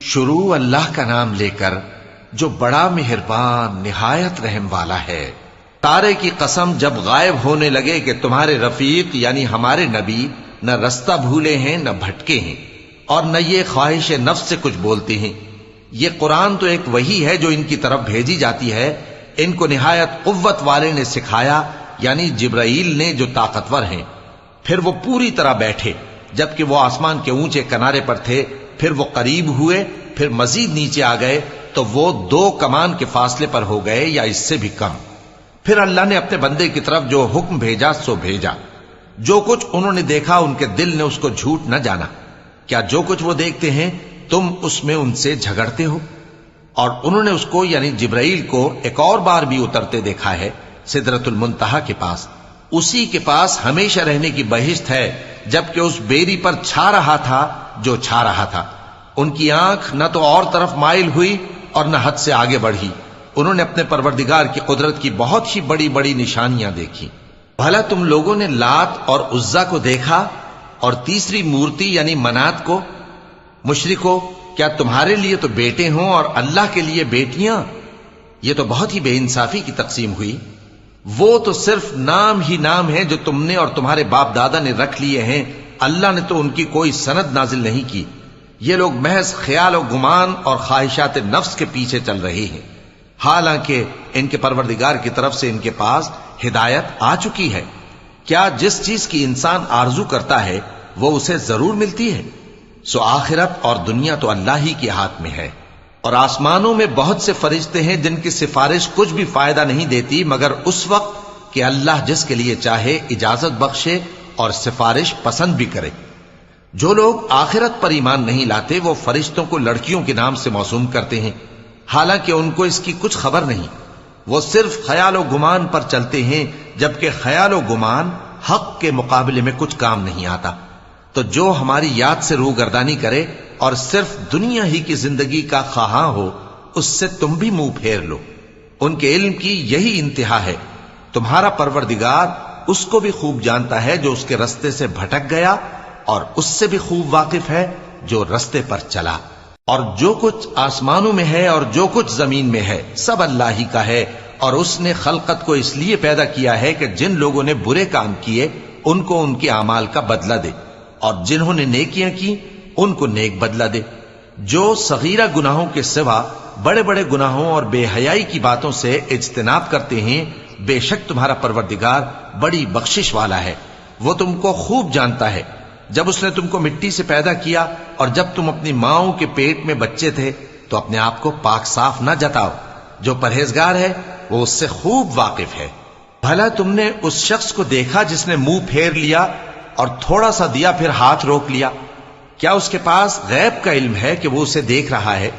شروع اللہ کا نام لے کر جو بڑا مہربان نہایت رحم والا ہے۔ تارے کی قسم جب غائب ہونے لگے کہ تمہارے رفیق یعنی ہمارے نبی نہ رستہ بھولے ہیں نہ بھٹکے ہیں اور نہ یہ خواہش نفس سے کچھ بولتے ہیں۔ یہ قرآن تو ایک وحی ہے جو ان کی طرف بھیجی جاتی ہے، ان کو نہایت قوت والے نے سکھایا یعنی جبرائیل نے جو طاقتور ہیں۔ پھر وہ پوری طرح بیٹھے جبکہ وہ آسمان کے اونچے کنارے پر تھے، پھر وہ قریب ہوئے، پھر مزید نیچے آ گئے تو وہ 2 کمان کے فاصلے پر ہو گئے یا اس سے بھی کم۔ پھر اللہ نے اپنے بندے کی طرف جو حکم بھیجا سو بھیجا۔ جو کچھ انہوں نے دیکھا ان کے دل نے اس کو جھوٹ نہ جانا۔ کیا جو کچھ وہ دیکھتے ہیں تم اس میں ان سے جھگڑتے ہو؟ اور انہوں نے اس کو یعنی جبرائیل کو ایک اور بار بھی اترتے دیکھا ہے سدرۃ المنتہا کے پاس۔ اسی کے پاس ہمیشہ رہنے کی بہشت ہے، جبکہ اس بیری پر چھا رہا تھا جو چھا رہا تھا۔ ان کی آنکھ نہ تو اور طرف مائل ہوئی اور نہ حد سے آگے بڑھی۔ انہوں نے اپنے پروردگار کی قدرت کی بہت ہی بڑی بڑی نشانیاں دیکھی۔ بھلا تم لوگوں نے لات اور عزا کو دیکھا اور تیسری مورتی یعنی منات کو؟ مشرکو، کیا تمہارے لیے تو بیٹے ہوں اور اللہ کے لیے بیٹیاں؟ یہ تو بہت ہی بے انصافی کی تقسیم ہوئی۔ وہ تو صرف نام ہی نام ہے جو تم نے اور تمہارے باپ دادا نے رکھ لیے ہیں، اللہ نے تو ان کی کوئی سند نازل نہیں کی۔ یہ لوگ محض خیال و گمان اور خواہشات نفس کے پیچھے چل رہے ہیں، حالانکہ ان کے پروردگار کی طرف سے ان کے پاس ہدایت آ چکی ہے۔ کیا جس چیز کی انسان آرزو کرتا ہے وہ اسے ضرور ملتی ہے؟ سو آخرت اور دنیا تو اللہ ہی کے ہاتھ میں ہے۔ اور آسمانوں میں بہت سے فرشتے ہیں جن کی سفارش کچھ بھی فائدہ نہیں دیتی مگر اس وقت کہ اللہ جس کے لیے چاہے اجازت بخشے اور سفارش پسند بھی کرے۔ جو لوگ آخرت پر ایمان نہیں لاتے وہ فرشتوں کو لڑکیوں کے نام سے موسوم کرتے ہیں، حالانکہ ان کو اس کی کچھ خبر نہیں۔ وہ صرف خیال و گمان پر چلتے ہیں، جبکہ خیال و گمان حق کے مقابلے میں کچھ کام نہیں آتا۔ تو جو ہماری یاد سے روگردانی کرے اور صرف دنیا ہی کی زندگی کا خواہاں ہو، اس سے تم بھی منہ پھیر لو۔ ان کے علم کی یہی انتہا ہے۔ تمہارا پروردگار اس کو بھی خوب جانتا ہے جو اس کے رستے سے بھٹک گیا، اور اس سے بھی خوب واقف ہے جو رستے پر چلا۔ اور جو کچھ آسمانوں میں ہے اور جو کچھ زمین میں ہے سب اللہ ہی کا ہے، اور اس نے خلقت کو اس لیے پیدا کیا ہے کہ جن لوگوں نے برے کام کیے ان کو ان کے اعمال کا بدلہ دے، اور جنہوں نے نیکیاں کی ان کو نیک بدلہ دے۔ جو صغیرہ گناہوں کے سوا بڑے بڑے گناہوں اور بے حیائی کی باتوں سے اجتناب کرتے ہیں، بے شک تمہارا پروردگار بڑی بخشش والا ہے۔ وہ تم کو خوب جانتا ہے۔ جب اس نے تم کو مٹی سے پیدا کیا اور جب تم اپنی ماؤں کے پیٹ میں بچے تھے تو اپنے آپ کو پاک صاف نہ جتاؤ۔ جو پرہیزگار ہے وہ اس سے خوب واقف ہے۔ بھلا تم نے اس شخص کو دیکھا جس نے منہ پھیر لیا اور تھوڑا سا دیا پھر ہاتھ روک لیا؟ کیا اس کے پاس غیب کا علم ہے کہ وہ اسے دیکھ رہا ہے؟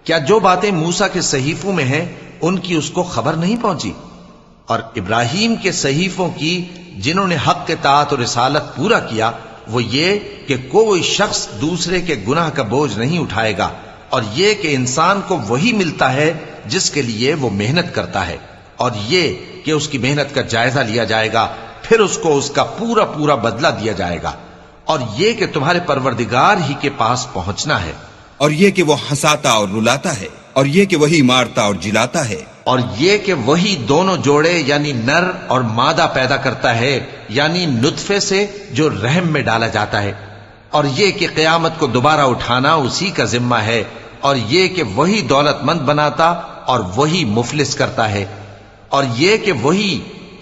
کیا جو باتیں موسیٰ کے صحیفوں میں ہیں ان کی اس کو خبر نہیں پہنچی؟ اور ابراہیم کے صحیفوں کی جنہوں نے حق کے طاعت اور رسالت پورا کیا، وہ یہ کہ کوئی شخص دوسرے کے گناہ کا بوجھ نہیں اٹھائے گا، اور یہ کہ انسان کو وہی ملتا ہے جس کے لیے وہ محنت کرتا ہے، اور یہ کہ اس کی محنت کا جائزہ لیا جائے گا، پھر اس کو اس کا پورا پورا بدلہ دیا جائے گا، اور یہ کہ تمہارے پروردگار ہی کے پاس پہنچنا ہے، اور یہ کہ وہ ہنساتا اور رلاتا ہے، اور یہ کہ وہی مارتا اور جلاتا ہے، اور یہ کہ وہی دونوں جوڑے یعنی نر اور مادہ پیدا کرتا ہے یعنی نطفے سے جو رحم میں ڈالا جاتا ہے، اور یہ کہ قیامت کو دوبارہ اٹھانا اسی کا ذمہ ہے، اور یہ کہ وہی دولت مند بناتا اور وہی مفلس کرتا ہے، اور یہ کہ وہی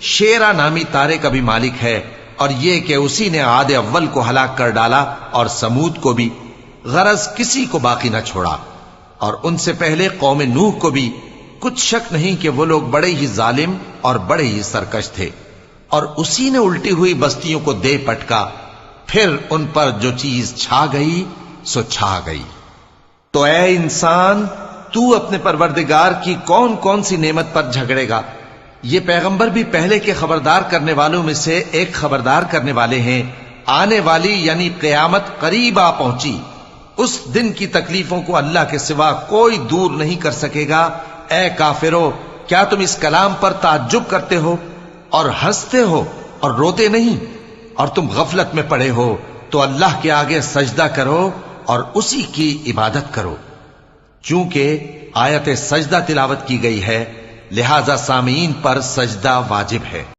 شیرا نامی تارے کا بھی مالک ہے، اور یہ کہ اسی نے عاد اول کو ہلاک کر ڈالا اور سمود کو بھی، غرض کسی کو باقی نہ چھوڑا، اور ان سے پہلے قوم نوح کو بھی۔ کچھ شک نہیں کہ وہ لوگ بڑے ہی ظالم اور بڑے ہی سرکش تھے، اور اسی نے الٹی ہوئی بستیوں کو دے پٹکا، پھر ان پر جو چیز چھا گئی سو چھا گئی۔ تو اے انسان، تو اپنے پروردگار کی کون کون سی نعمت پر جھگڑے گا؟ یہ پیغمبر بھی پہلے کے خبردار کرنے والوں میں سے ایک خبردار کرنے والے ہیں۔ آنے والی یعنی قیامت قریب آ پہنچی، اس دن کی تکلیفوں کو اللہ کے سوا کوئی دور نہیں کر سکے گا۔ اے کافرو، کیا تم اس کلام پر تعجب کرتے ہو اور ہنستے ہو اور روتے نہیں؟ اور تم غفلت میں پڑے ہو تو اللہ کے آگے سجدہ کرو اور اسی کی عبادت کرو۔ چونکہ آیت سجدہ تلاوت کی گئی ہے لہذا سامعین پر سجدہ واجب ہے۔